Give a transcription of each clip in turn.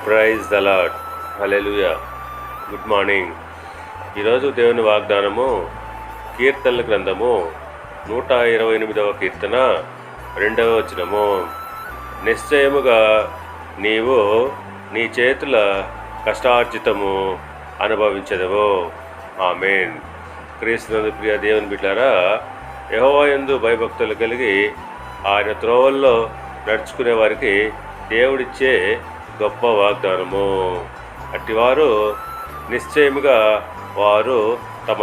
Praise the Lord. Hallelujah. Good morning. ఈరోజు దేవుని వాగ్దానము కీర్తనల గ్రంథము 128వ కీర్తన 2వ వచనము. నిశ్చయముగా నీవు నీ చేతుల కష్టార్జితము అనుభవించదవు. ఆమేన్. క్రీస్తునందు ప్రియ దేవుని బిడ్డలారా, యెహోవా యందు భయభక్తులు కలిగి ఆయన త్రోవల్లో నడుచుకునే వారికి దేవుడిచ్చే గొప్ప వాగ్దానము. అట్టివారు నిశ్చయముగా వారు తమ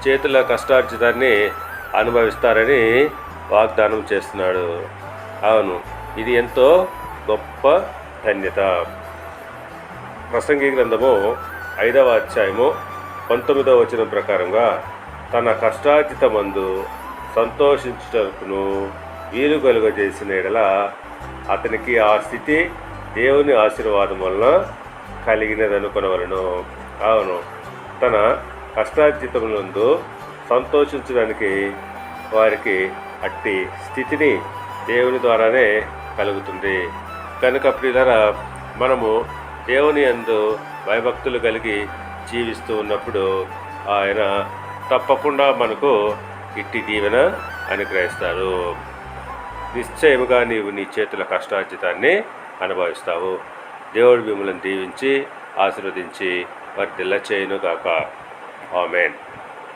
చేతుల కష్టార్జితాన్ని అనుభవిస్తారని వాగ్దానం చేస్తున్నాడు. అవును, ఇది ఎంతో గొప్ప ధన్యత. ప్రసంగి గ్రంథము 5వ అధ్యాయము 19వ వచనం ప్రకారంగా తన కష్టార్జితమందు సంతోషించుటకును వీలు కలుగజేసిన ఎడల అతనికి ఆ స్థితి దేవుని ఆశీర్వాదం వలన కలిగినదనుకొనవలను. అవును, తన కష్టార్జితములందు సంతోషించడానికి వారికి అట్టి స్థితిని దేవుని ద్వారానే కలుగుతుంది. కనుక ప్రియులారా, మనము దేవుని యందు భయభక్తులు కలిగి జీవిస్తూ ఉన్నప్పుడు ఆయన తప్పకుండా మనకు ఇట్టి దీవెన అనుగ్రహిస్తారు. నిశ్చయముగా నీవు నీ చేతుల కష్టార్జితాన్ని అనుభవిస్తావు. దేవుడు మిమ్మల్ని దీవించి ఆశీర్వదించి వర్ధిల్ల చేయును గాక. ఆమేన్.